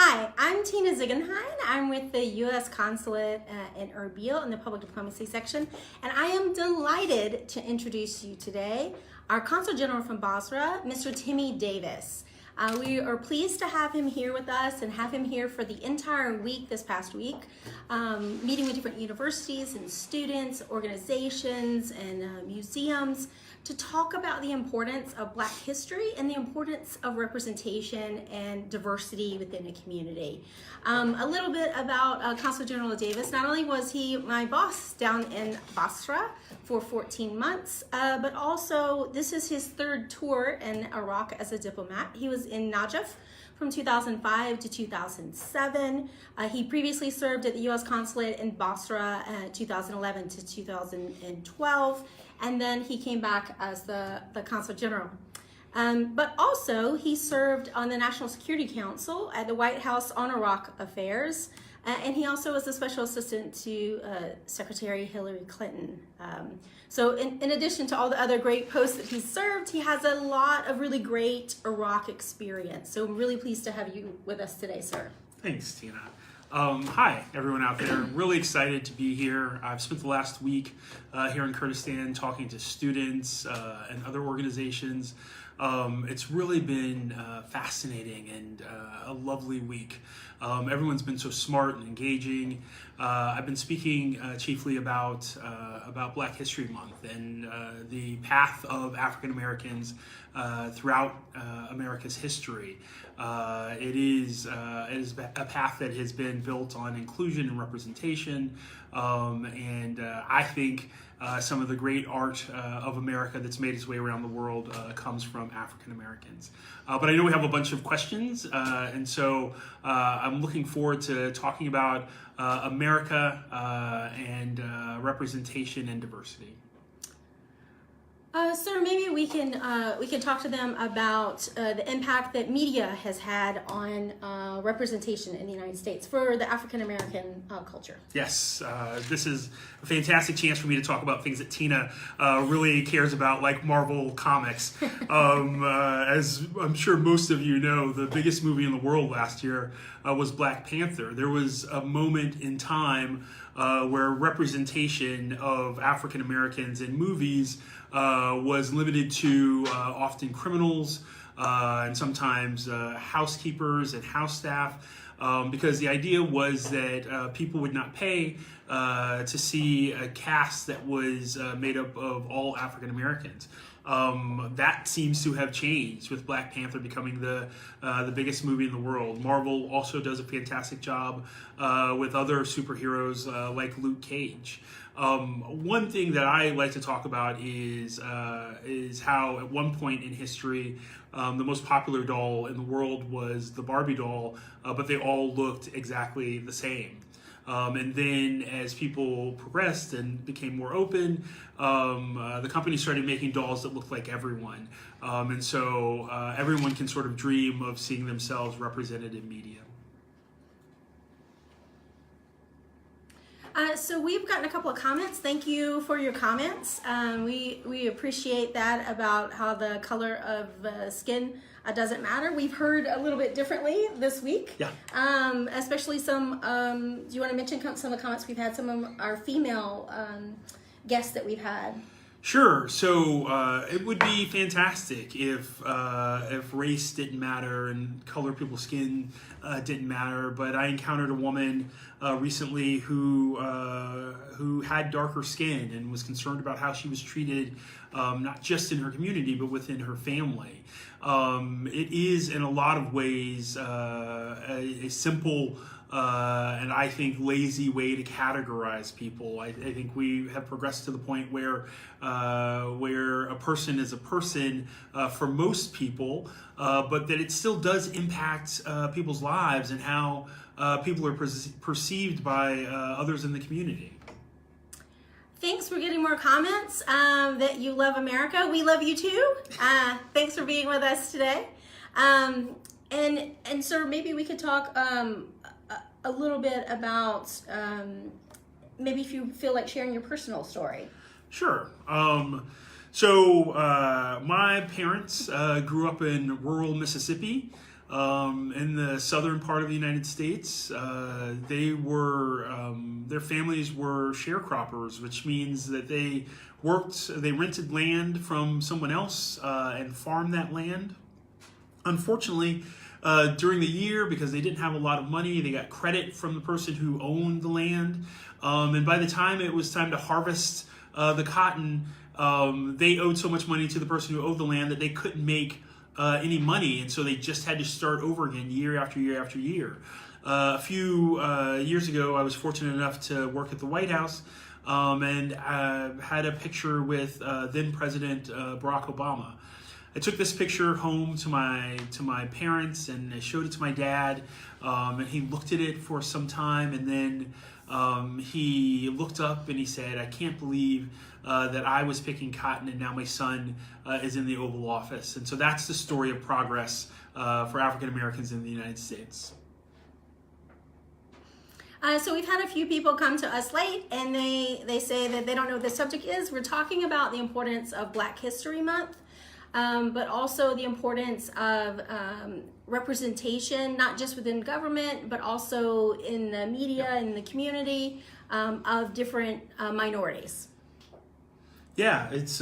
Hi, I'm Tina Ziegenheim. I'm with the U.S. Consulate in Erbil in the Public Diplomacy section, and I am delighted to introduce you today our Consul General from Basrah, Mr. Timmy Davis. We are pleased to have him here with us and have him here for the entire week this past week, meeting with different universities and students, organizations, and museums to talk about the importance of Black history and the importance of representation and diversity within a community. A little bit about Consul General Davis. Not only was he my boss down in Basrah for 14 months, but also this is his third tour in Iraq as a diplomat. He was in Najaf from 2005 to 2007. He previously served at the U.S. Consulate in Basrah 2011 to 2012, and then he came back as the Consul General. But also, he served on the National Security Council at the White House on Iraq Affairs, and he also was the special assistant to Secretary Hillary Clinton. So in addition to all the other great posts that he's served, he has a lot of really great Iraq experience. So I'm really pleased to have you with us today, sir. Thanks, Tina. Hi, everyone out there. I'm really excited to be here. I've spent the last week here in Kurdistan talking to students and other organizations. It's really been fascinating and a lovely week. Everyone's been so smart and engaging. I've been speaking chiefly about Black History Month and the path of African Americans throughout America's history. It is a path that has been built on inclusion and representation, and I think some of the great art of America that's made its way around the world comes from African Americans. But I know we have a bunch of questions, and so I'm looking forward to talking about America and representation and diversity. Sir, maybe we can talk to them about the impact that media has had on representation in the United States for the African American culture. Yes, this is a fantastic chance for me to talk about things that Tina really cares about, like Marvel Comics. As I'm sure most of you know, the biggest movie in the world last year was Black Panther. There was a moment in time where representation of African Americans in movies was limited to often criminals and sometimes housekeepers and house staff, because the idea was that people would not pay to see a cast that was made up of all African Americans. That seems to have changed with Black Panther becoming the biggest movie in the world. Marvel also does a fantastic job with other superheroes like Luke Cage. One thing that I like to talk about is how at one point in history the most popular doll in the world was the Barbie doll, but they all looked exactly the same. And then as people progressed and became more open, the company started making dolls that looked like everyone. And so everyone can sort of dream of seeing themselves represented in media. So we've gotten a couple of comments. Thank you for your comments. We appreciate that about how the color of skin doesn't matter. We've heard a little bit differently this week. Yeah. Especially some, do you want to mention some of the comments we've had, some of our female guests that we've had? Sure. So it would be fantastic if race didn't matter and color of people's skin didn't matter. But I encountered a woman recently who had darker skin and was concerned about how she was treated, not just in her community but within her family. It is in a lot of ways a simple and I think lazy way to categorize people. I think we have progressed to the point where a person is a person for most people, but that it still does impact people's lives and how people are perceived by others in the community. Thanks for getting more comments that you love America. We love you too. Thanks for being with us today. And sir, maybe we could talk a little bit about maybe if you feel like sharing your personal story. Sure. So my parents grew up in rural Mississippi. in the southern part of the United States. They were their families were sharecroppers, which means that they rented land from someone else and farmed that land. Unfortunately, during the year, because they didn't have a lot of money, they got credit from the person who owned the land. And by the time it was time to harvest the cotton, they owed so much money to the person who owned the land that they couldn't make any money, and so they just had to start over again year after year after year. A few years ago, I was fortunate enough to work at the White House and had a picture with then President Barack Obama. I took this picture home to my parents, and I showed it to my dad, and he looked at it for some time, and then he looked up and he said, "I can't believe that I was picking cotton and now my son is in the Oval Office." And so that's the story of progress for African Americans in the United States. So we've had a few people come to us late, and they say that they don't know what the subject is. We're talking about the importance of Black History Month, but also the importance of representation, not just within government, but also in the media, in the community, of different minorities. Yeah, it's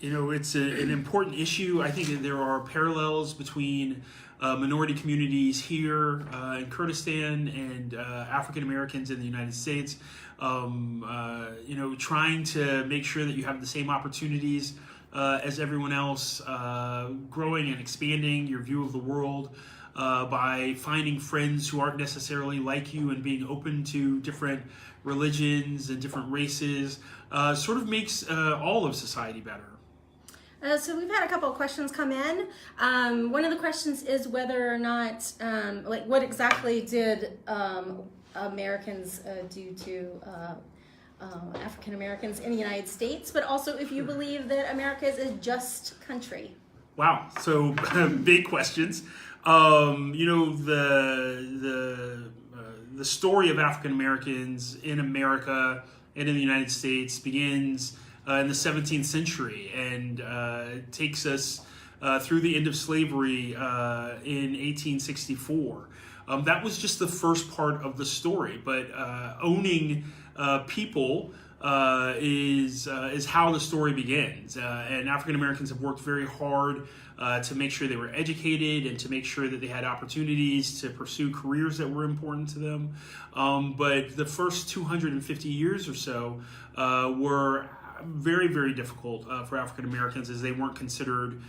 it's an important issue. I think that there are parallels between minority communities here in Kurdistan and African Americans in the United States. Trying to make sure that you have the same opportunities as everyone else, growing and expanding your view of the world by finding friends who aren't necessarily like you and being open to different religions and different races sort of makes all of society better. So we've had a couple of questions come in. One of the questions is whether or not, what exactly did Americans do to African Americans in the United States, but also if you believe that America is a just country. Wow, so big questions. The story of African Americans in America and in the United States begins in the 17th century and takes us through the end of slavery in 1864. That was just the first part of the story, but owning people is how the story begins. And African Americans have worked very hard to make sure they were educated and to make sure that they had opportunities to pursue careers that were important to them. But the first 250 years or so were very, very difficult for African Americans, as they weren't considered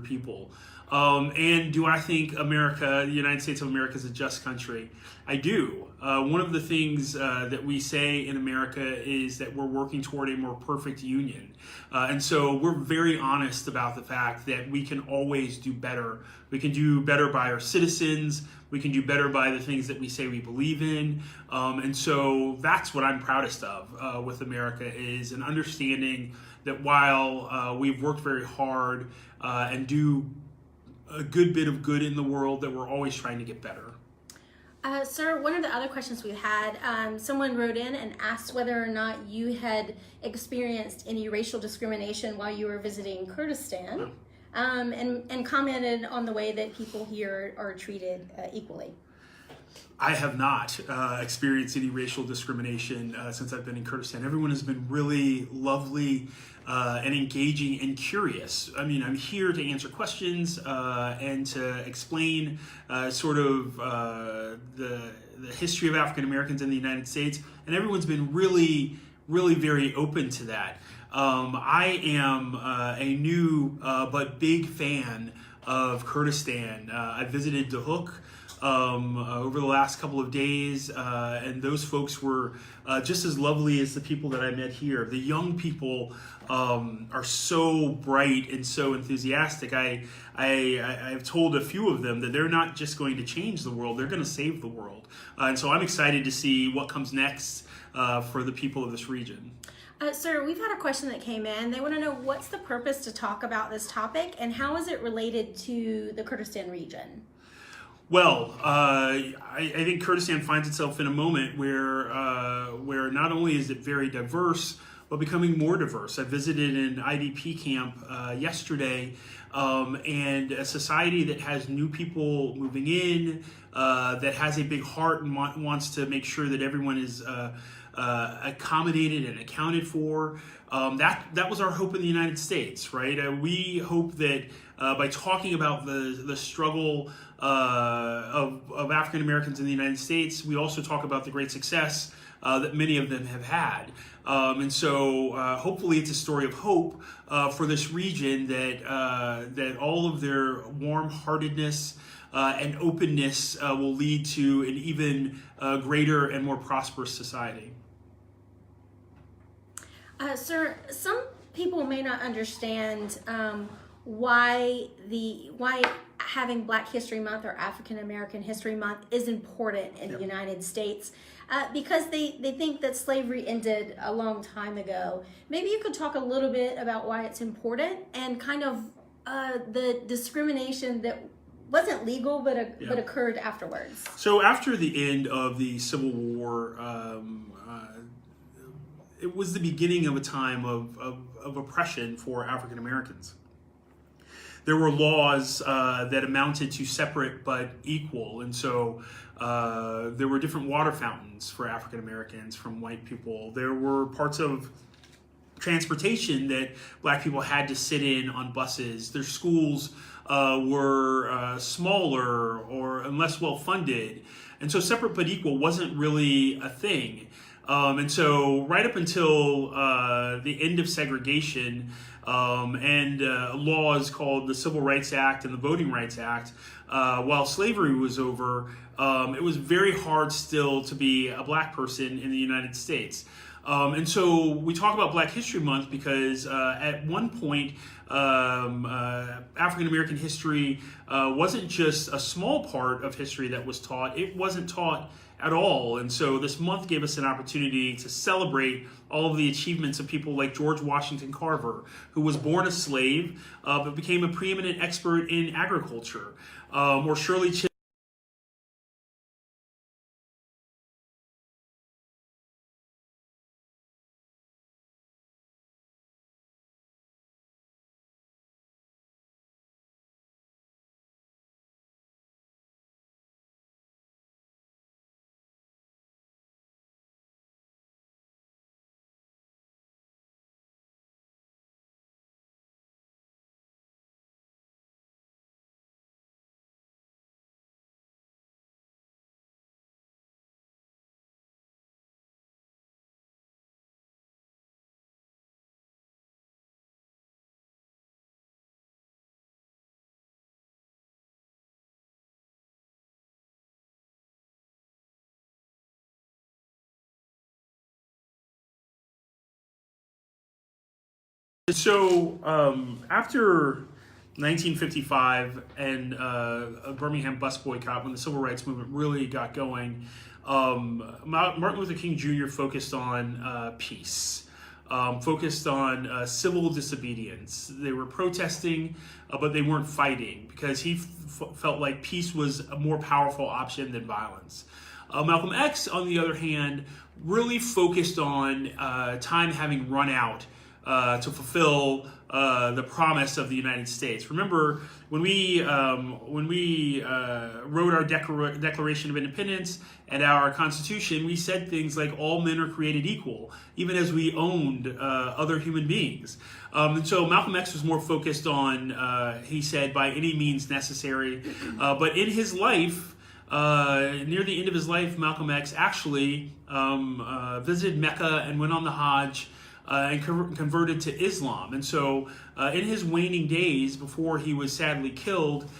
people. And do I think the United States of America, is a just country? I do. One of the things that we say in America is that we're working toward a more perfect union. And so we're very honest about the fact that we can always do better. We can do better by our citizens. We can do better by the things that we say we believe in. And so that's what I'm proudest of with America, is an understanding that while we've worked very hard and do a good bit of good in the world, that we're always trying to get better. Sir, one of the other questions we had, someone wrote in and asked whether or not you had experienced any racial discrimination while you were visiting Kurdistan, and commented on the way that people here are treated equally. I have not experienced any racial discrimination since I've been in Kurdistan. Everyone has been really lovely and engaging and curious. I mean, I'm here to answer questions and to explain sort of the history of African Americans in the United States, and everyone's been really, really very open to that. I am a new but big fan of Kurdistan. I visited Duhok over the last couple of days, and those folks were just as lovely as the people that I met here. The young people are so bright and so enthusiastic. I've told a few of them that they're not just going to change the world, they're going to save the world. And so I'm excited to see what comes next for the people of this region. Sir, we've had a question that came in. They want to know, what's the purpose to talk about this topic, and how is it related to the Kurdistan region? Well, I think Kurdistan finds itself in a moment where not only is it very diverse, but becoming more diverse. I visited an IDP camp yesterday, and a society that has new people moving in, that has a big heart and wants to make sure that everyone is accommodated and accounted for. That was our hope in the United States, right? We hope that by talking about the struggle of African Americans in the United States, we also talk about the great success that many of them have had. And so hopefully it's a story of hope for this region that all of their warm-heartedness and openness will lead to an even greater and more prosperous society. Sir, some people may not understand why having Black History Month or African American History Month is important in the United States, because they think that slavery ended a long time ago. Maybe you could talk a little bit about why it's important and kind of the discrimination that wasn't legal but occurred afterwards. So after the end of the Civil War, it was the beginning of a time of oppression for African Americans. There were laws that amounted to separate but equal, and so there were different water fountains for African Americans from white people. There were parts of transportation that Black people had to sit in on buses. Their schools were smaller and less well funded, and so separate but equal wasn't really a thing. And so right up until the end of segregation and laws called the Civil Rights Act and the Voting Rights Act, while slavery was over, it was very hard still to be a Black person in the United States. And so we talk about Black History Month because at one point, African American history wasn't just a small part of history that was taught. It wasn't taught at all. And so this month gave us an opportunity to celebrate all of the achievements of people like George Washington Carver, who was born a slave but became a preeminent expert in agriculture, or Shirley Chisholm. So after 1955 and a Birmingham bus boycott, when the civil rights movement really got going, Martin Luther King Jr. focused on peace, focused on civil disobedience. They were protesting, but they weren't fighting because he felt like peace was a more powerful option than violence. Malcolm X, on the other hand, really focused on time having run out to fulfill the promise of the United States. Remember, when we wrote our Declaration of Independence and our Constitution, we said things like all men are created equal, even as we owned other human beings. And so Malcolm X was more focused on, he said, by any means necessary. But in his life, near the end of his life, Malcolm X actually visited Mecca and went on the Hajj, and converted to Islam. And so in his waning days, before he was sadly killed,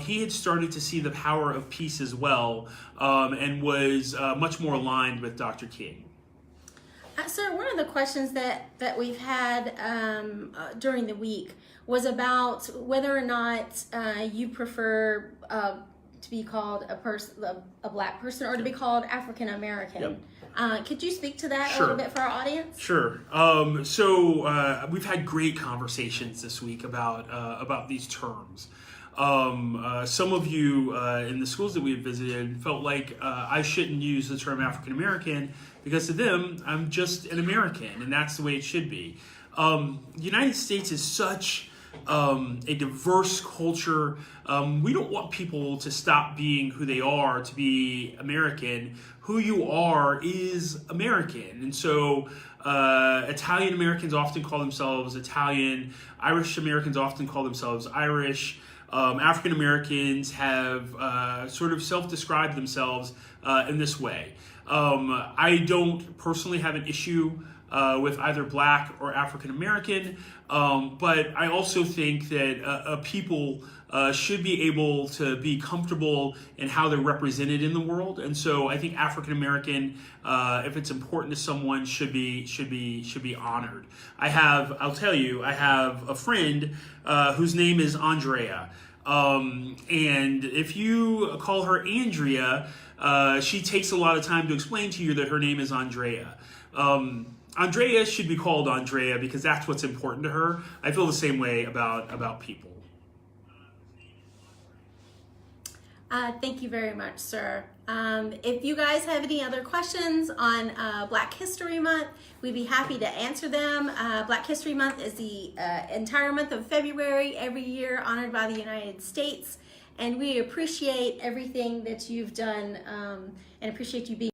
he had started to see the power of peace as well, and was much more aligned with Dr. King. Sir, one of the questions that we've had during the week was about whether or not you prefer to be called a Black person or to be called African American. Yep. Could you speak to that Sure. a little bit for our audience? Sure. So we've had great conversations this week about these terms. Some of you in the schools that we have visited felt like I shouldn't use the term African American because to them I'm just an American, and that's the way it should be. The United States is such a diverse culture. We don't want people to stop being who they are, to be American. Who you are is American. And so Italian Americans often call themselves Italian. Irish Americans often call themselves Irish. African Americans have sort of self-described themselves in this way. I don't personally have an issue with either Black or African American, but I also think that people should be able to be comfortable in how they're represented in the world, and so I think African American, if it's important to someone, should be honored. I'll tell you, I have a friend whose name is Andrea, and if you call her Andrea, she takes a lot of time to explain to you that her name is Andrea. Andrea should be called Andrea because that's what's important to her. I feel the same way about people. Thank you very much, sir. If you guys have any other questions on Black History Month, we'd be happy to answer them. Black History Month is the entire month of February every year, honored by the United States. And we appreciate everything that you've done and appreciate you being